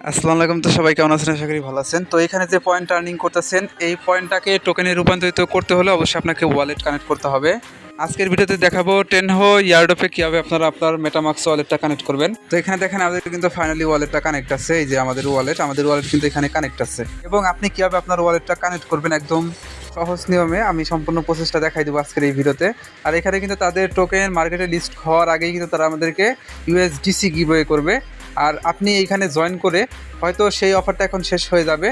আসসালামু আলাইকুম। তো সবাই কেমন আছেন? আশা করি ভালো আছেন। তো এখানে যে পয়েন্ট আর্নিং করতেছেন, এই পয়েন্টটাকে টোকেনে রূপান্তরিত করতে হলে অবশ্যই আপনাকে ওয়ালেট কানেক্ট করতে হবে। আজকের ভিডিওতে দেখাবো টেনহো ইয়ারড্রপে কীভাবে আপনারা আপনার মেটামাক্স ওয়ালেটটা কানেক্ট করবেন। তো এখানে দেখেন আমাদের কিন্তু ফাইনালি ওয়ালেটটা কানেক্ট আছে। এই যে আমাদের ওয়ালেট কিন্তু এখানে কানেক্ট আছে। এবং আপনি কীভাবে আপনার ওয়ালেটটা কানেক্ট করবেন একদম সহজ নিয়মে আমি সম্পূর্ণ প্রসেসটা দেখাই দেবো আজকের এই ভিডিওতে। আর এখানে কিন্তু তাদের টোকেন মার্কেটে লিস্ট হওয়ার আগেই কিন্তু তারা আমাদেরকে ইউএসডিসি গিভওয়ে করবে। আর আপনি এইখানে জয়েন করে হয়তো সেই অফারটা এখন শেষ হয়ে যাবে,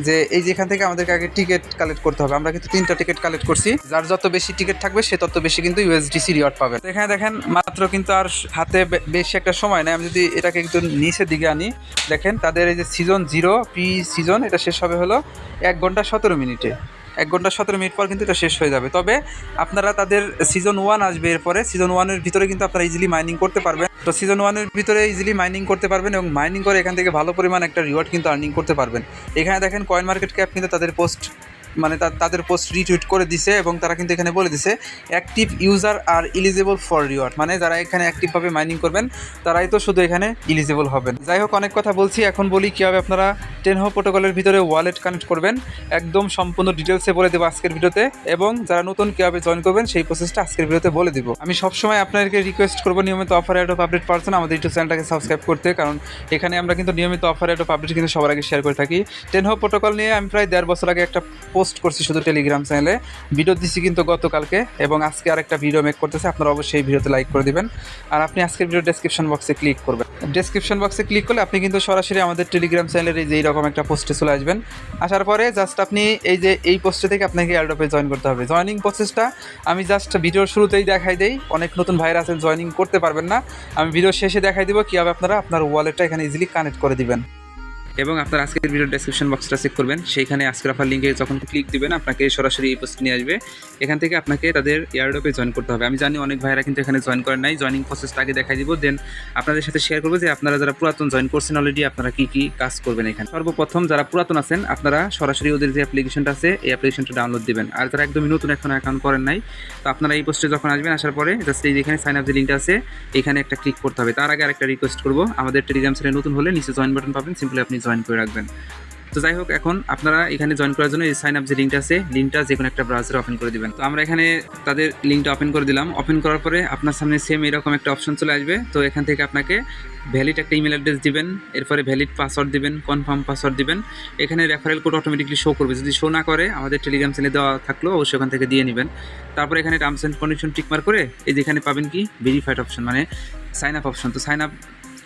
যে এই যেখান থেকে আমাদেরকে আগে টিকিট কালেক্ট করতে হবে। আমরা কিন্তু 3টা টিকিট কালেক্ট করছি, যার যত বেশি টিকিট থাকবে সে তত বেশি কিন্তু ইউএসডিসি রিওয়ার্ড পাবে। তো এখানে দেখেন মাত্র কিন্তু আর হাতে বেশি একটা সময় নেই। আমি যদি এটাকে একটু নিচের দিকে আনি, দেখেন তাদের এই যে সিজন 0 প্রি সিজন এটা শেষ হবে হলো 1 ঘন্টা 17 মিনিটে। 1 ঘন্টা 17 মিনিট পর কিন্তু এটা শেষ হয়ে যাবে। তবে আপনারা তাদের সিজন 1 আসবে, এরপরে সিজন 1-এর ভিতরে কিন্তু আপনারা ইজিলি মাইনিং করতে পারবেন। তো সিজন 1-এর ভিতরে ইজিলি মাইনিং করতে পারবেন এবং মাইনিং করে এখান থেকে ভালো পরিমাণ একটা রিওয়ার্ড কিন্তু আর্নিং করতে পারবেন। এখানে দেখেন কয়েন মার্কেট ক্যাপ কিন্তু তাদের পোস্ট তাদের পোস্ট রিটুইট করে দিছে এবং তারা কিন্তু এখানে বলে দিছে active user are eligible for reward, মানে যারা এখানে অ্যাক্টিভভাবে মাইনিং করবেন তারাই তো শুধু এখানে ইলিজিবল হবেন। যাই হোক, অনেক কথা বলছি, এখন বলি কীভাবে আপনারা টেনহো প্রোটোকলের ভিতরে ওয়ালেট কানেক্ট করবেন। একদম সম্পূর্ণ ডিটেলসে বলে দেবো আজকের ভিডিওতে, এবং যারা নতুন কীভাবে জয়েন করবেন সেই প্রসেসটা আজকের ভিডিওতে বলে দিব। আমি সবসময় আপনাদেরকে রিকোয়েস্ট করবো নিয়মিত অফার অ্যাড অফ আপডেট পারছেন আমাদের ইউটিউব চ্যানেলটাকে সাবস্ক্রাইব করতে, কারণ এখানে আমরা কিন্তু নিয়মিত অফার অ্যাড অফ আপডেট কিন্তু সবার আগে শেয়ার করে থাকি। টেনহো প্রোটোকল নিয়ে আমি প্রায় 1.5 বছর আগে একটা পোস্ট করছি শুধু টেলিগ্রাম চ্যানেলে, ভিডিও দিচ্ছি কিন্তু গতকালকে, এবং আজকে আরেকটা ভিডিও মেক করতেছে। আপনারা অবশ্যই এই ভিডিওতে লাইক করে দিবেন। আর আপনি আজকের ভিডিও ডেসক্রিপশন বক্সে ক্লিক করবেন। ডেসক্রিপশন বক্সে ক্লিক করলে আপনি কিন্তু সরাসরি আমাদের টেলিগ্রাম চ্যানেলের এই যে এইরকম একটা পোস্টে চলে আসবেন। আসার পরে জাস্ট আপনি এই পোস্টে থেকে আপনাকে এয়ারড্রপে জয়েন করতে হবে। জয়েনিং প্রসেসটা আমি জাস্ট ভিডিওর শুরুতেই দেখাই দেই, অনেক নতুন ভাইরা আছেন জয়েনিং করতে পারবেন না। আমি ভিডিওর শেষে দেখাই দিব কীভাবে আপনারা আপনার ওয়ালেটটা এখানে ইজিলি কানেক্ট করে দিবেন। এবং আপনার আজকের ভিডিও ডেসক্রিপশন বক্সটা চেক করবেন, সেইখানে আজকের অফার লিঙ্কে যখন ক্লিক দিবেন আপনাকে সরাসরি এই পোস্ট নিয়ে আসবে। এখান থেকে আপনাকে তাদের এয়ারড্রপে জয়েন করতে হবে। আমি জানি অনেক ভাইরা কিন্তু এখানে জয়েন করেন নাই। জয়েনিং প্রসেসটা আগে দেখাই দিব, দেন আপনাদের সাথে শেয়ার করবো যে আপনারা যারা পুরাতন জয়েন করছেন অলরেডি আপনারা কী কী কাজ করবেন। এখানে সর্বপ্রথম যারা পুরাতন আছেন আপনারা সরাসরি ওদের যে অ্যাপ্লিকেশনটা আছে এই অ্যাপ্লিকেশনটা ডাউনলোড দিবেন। আর যারা একদমই নতুন এখন অ্যাকাউন্ট করেন নাই, তো আপনারা এই পোস্টে যখন আসবেন, আসার পরে জাস্ট এই যেখানে সাইন আপ যে লিঙ্কটা আছে এখানে একটা ক্লিক করতে হবে। তার আগে আরেকটা রিকোয়েস্ট করবো, আমাদের টেলিগ্রাম চ্যানেলে নতুন হলে নিচে জয়েন বাটন পাবেন, সিম্পলি আপনি জয়েন করে রাখবেন। তো যাই হোক, এখন আপনারা এখানে জয়েন করার জন্য এই সাইন আপ যে লিঙ্কটা আছে লিঙ্কটা যে কোনো একটা ব্রাউজারে ওপেন করে দিবেন। তো আমরা এখানে তাদের লিঙ্কটা ওপেন করে দিলাম। ওপেন করার পরে আপনার সামনে সেম এরকম একটা অপশন চলে আসবে। তো এখান থেকে আপনাকে ভ্যালিড একটা ইমেল অ্যাড্রেস দিবেন, এরপরে ভ্যালিড পাসওয়ার্ড দিবেন, কনফার্ম পাসওয়ার্ড দিবেন। এখানে রেফারেল কোড অটোমেটিকলি শো করবে, যদি শো না করে আমাদের টেলিগ্রাম চ্যানেলে দেওয়া থাকলেও অবশ্যই ওখান থেকে দিয়ে নেবেন। তারপরে এখানে টার্মস অ্যান্ড কন্ডিশন টিকমার করে এই যেখানে পাবেন কি ভেরিফাইড অপশন, মানে সাইন আপ অপশন। তো সাইন আপ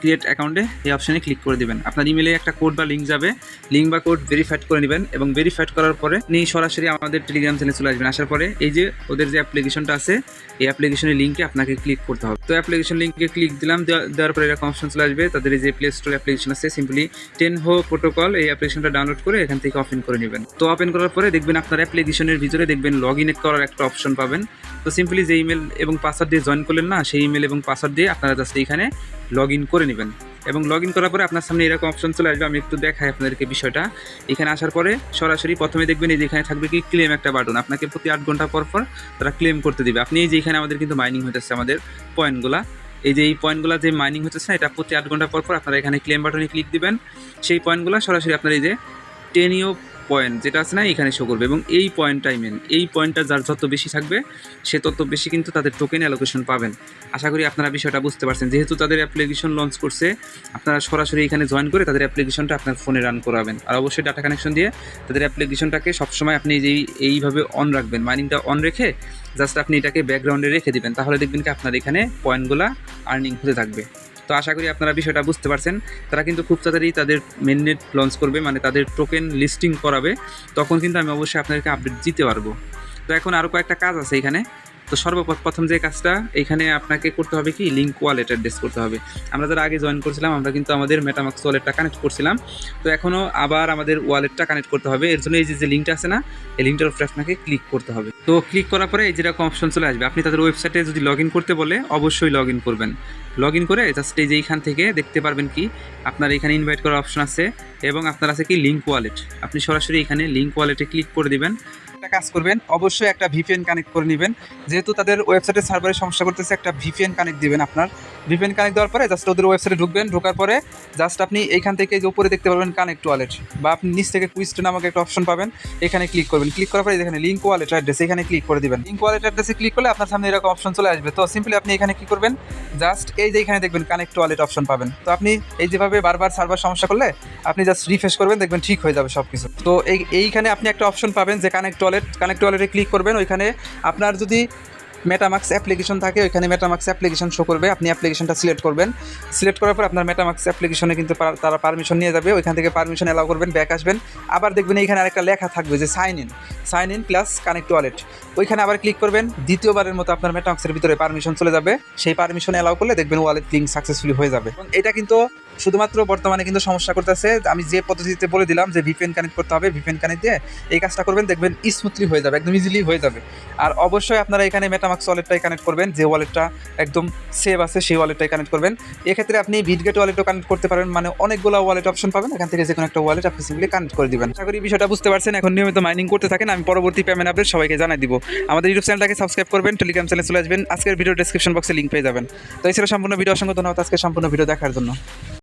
ক্রিয়েট অ্যাকাউন্টে এই অপশানে ক্লিক করে দেবেন। আপনার ইমেলে একটা কোড বা লিঙ্ক যাবে, লিঙ্ক বা কোড ভেরিফাইড করে নেবেন, এবং ভেরিফাইড করার পরে আপনি সরাসরি আমাদের টেলিগ্রাম চ্যানেলে চলে আসবেন। আসার পরে এই যে ওদের যে অ্যাপ্লিকেশনটা আছে এই অ্যাপ্লিকেশনের লিঙ্কে আপনাকে ক্লিক করতে হবে। তো অ্যাপ্লিকেশন লিঙ্কে ক্লিক দিলাম, দেওয়ার পরে এরকম অপশন চলে আসবে। তাদের এই যে প্লে স্টোর অ্যাপ্লিকেশন আছে, সিম্পলি টেনহো প্রোটোকল এই অ্যাপ্লিকেশনটা ডাউনলোড করে এখান থেকে ওপেন করে নেবেন। তো ওপেন করার পরে দেখবেন আপনার অ্যাপ্লিকেশনের ভিতরে দেখবেন লগ ইন করার একটা অপশন পাবেন। তো সিম্পলি যে ইমেল এবং পাসওয়ার্ড দিয়ে জয়েন করলেন না, সেই ইমেল এবং পাসওয়ার্ড দিয়ে আপনারা জাস্ট এইখানে লগ ইন করে নেবেন। এবং লগ ইন করার পরে আপনার সামনে এরকম অপশন চলে আসবে। আমি একটু দেখাই আপনাদেরকে বিষয়টা। এখানে আসার পরে সরাসরি প্রথমে দেখবেন এই যে এখানে থাকবে কি ক্লেম একটা বাটন, আপনাকে প্রতি 8 ঘন্টা পর পর তারা ক্লেম করতে দিবে। আপনি এই যে এখানে আমাদের কিন্তু মাইনিং হতেছে আমাদের পয়েন্টগুলা, এই যে এই পয়েন্টগুলো যে মাইনিং হতেছে না, এটা প্রতি 8 ঘন্টা পর পর আপনারা এখানে ক্লেম বাটনে ক্লিক দিবেন। সেই পয়েন্টগুলো সরাসরি আপনার এই যে টেনিও পয়েন্ট যেটা আছে না এখানে শো করবে, এবং এই পয়েন্টটাই মেন। এই পয়েন্টটা যার যত বেশি থাকবে সে তত বেশি কিন্তু তাদের টোকেন অ্যালোকেশন পাবেন। আশা করি আপনারা বিষয়টা বুঝতে পারছেন। যেহেতু তাদের অ্যাপ্লিকেশন লঞ্চ করছে, আপনারা সরাসরি এখানে জয়েন করে তাদের অ্যাপ্লিকেশনটা আপনার ফোনে রান করাবেন। আর অবশ্যই ডাটা কানেকশন দিয়ে তাদের অ্যাপ্লিকেশনটাকে সবসময় আপনি এইভাবে অন রাখবেন, মাইনিংটা অন রেখে জাস্ট আপনি এটাকে ব্যাকগ্রাউন্ডে রেখে দিবেন। তাহলে দেখবেন কি আপনার এখানে পয়েন্টগুলো আর্নিং হতে থাকবে। তো আশা করি আপনারা বিষয়টা বুঝতে পারছেন। তারা কিন্তু খুব তাড়াতাড়ি তাদের মেননেট লঞ্চ করবে, মানে তাদের টোকেন লিস্টিং করাবে, তখন কিন্তু আমি অবশ্যই আপনাদেরকে আপডেট দিতে পারবো। তো এখন আরও কয়েকটা কাজ আছে এখানে। তো সর্বপ্রথম যে কাজটা এখানে আপনাকে করতে হবে কি লিঙ্ক ওয়ালেট অ্যাড্রেস করতে হবে। আমরা যারা আগে জয়েন করছিলাম আমরা কিন্তু আমাদের মেটামাক্স ওয়ালেটটা কানেক্ট করছিলাম, তো এখনও আবার আমাদের ওয়ালেটটা কানেক্ট করতে হবে। এর জন্য এই যে লিঙ্কটা আছে না, এই লিঙ্কটার উপরে আপনাকে ক্লিক করতে হবে। তো ক্লিক করার পরে এই যেরকম অপশন চলে আসবে, আপনি তাদের ওয়েবসাইটে যদি লগ ইন করতে বলে অবশ্যই লগ ইন করবেন। লগ ইন করে জাস্ট এই যে এইখান থেকে দেখতে পারবেন কি আপনার এখানে ইনভাইট করার অপশন আছে, এবং আপনার আছে কি লিঙ্ক ওয়ালেট। আপনি সরাসরি এখানে লিঙ্ক ওয়ালেটে ক্লিক করে দিবেন। একটা কাজ করবেন, অবশ্যই একটা ভিপিএন কানেক্ট করে নেবেন। যেহেতু তাদের ওয়েবসাইটের সার্ভারে সমস্যা করতেছে, একটা ভিপিএন কানেক্ট দিবেন। আপনার ভিপিএন কানেক্ট দেওয়ার পরে জাস্ট ওদের ওয়েবসাইটে ঢুকবেন। ঢোকার পরে জাস্ট আপনি এইখান থেকে যে উপরে দেখতে পারবেন কানেক্ট ওয়ালেট, বা আপনি নিচ থেকে কুইস্ট নামক একটা অপশন পাবেন, এখানে ক্লিক করবেন। ক্লিক করার পরে এখানে লিঙ্ক ওয়ালেট অ্যাড্রেস, এখানে ক্লিক করে দিবেন। লিঙ্ক ওয়ালেট অ্যাড্রেসে ক্লিক করলে আপনার সামনে এরকম অপশন চলে আসবে। তো সিম্পলি আপনি এখানে কি করবেন, জাস্ট এই যে এখানে দেখবেন কানেক্ট ওয়ালেট অপশন পাবেন। তো আপনি এই যেভাবে বারবার সার্ভার সমস্যা করলে আপনি জাস্ট রিফ্রেশ করবেন, দেখবেন ঠিক হয়ে যাবে সব কিছু। তো এইখানে আপনি একটা অপশন পাবেন যে কানেক্ট ওয়ালেটে ক্লিক করবেন। ওইখানে আপনার যদি মেটামাক্স অ্যাপ্লিকেশন থাকে, ওইখানে মেটামাক্স অ্যাপ্লিকেশন শো করবে। আপনি অ্যাপ্লিকেশনটা সিলেক্ট করবেন। সিলেক্ট করার পর আপনার মেটামাক্স অ্যাপ্লিকেশনে কিন্তু তারা পারমিশন নিয়ে যাবে। ওইখান থেকে পারমিশন অ্যালাউ করবেন, ব্যাক আসবেন। আবার দেখবেন এইখানে আরেকটা লেখা থাকবে যে sign in plus connect wallet. ওইখানে আবার ক্লিক করবেন। দ্বিতীয়বারের মতো আপনার মেটামাক্সের ভিতরে পারমিশন চলে যাবে। সেই পারমিশন অ্যালাউ করলে দেখবেন ওয়ালেট লিঙ্ক সাকসেসফুলি হয়ে যাবে। এবং এটা কিন্তু শুধুমাত্র বর্তমানে কিন্তু সমস্যা করতেছে। আমি যে পদ্ধতিতে বলে দিলাম যে ভিপিএন কানেক্ট করতে হবে, ভিপিএন কানেক্ট দিয়ে এই কাজটা করবেন, দেখবেন স্মুথলি হয়ে যাবে, একদম ইজিলি হয়ে যাবে। আর অবশ্যই আপনারা এখানে মেটামাক্স ওয়ালেটটাই কানেক্ট করবেন, যে ওয়ালেটটা একদম সেভ আছে সেই ওয়ালেটটাই কানেক্ট করবেন। এক্ষেত্রে আপনি বিটগেট ওয়ালেটও কানেক্ট করতে পারেন, মানে অনেকগুলো ওয়ালেট অপশন পাবেন। এখান থেকে যে কোনো একটা ওয়ালেট আপনি সিম্পলি কানেক্ট করে দিবেন। আশা করি বিষয়টা বুঝতে পারছেন। এখন নিয়মিত মাইনিং করতে থাকেন, আমি পরবর্তী পেমেন্ট আপডেট সবাইকে জানাই দিব। আমাদের ইউটিউব চ্যানেলটাকে সাবস্ক্রাইব করবেন, টেলিগ্রাম চ্যানেলে চলে আসবেন। আজকের ভিডিও ডেসক্রিপশন বক্সে লিঙ্ক পেয়ে যাবেন। তো এই ছিল সম্পূর্ণ ভিডিও। অসংখ্য ধন্যবাদ আজকে সম্পূর্ণ ভিডিও দেখার জন্য।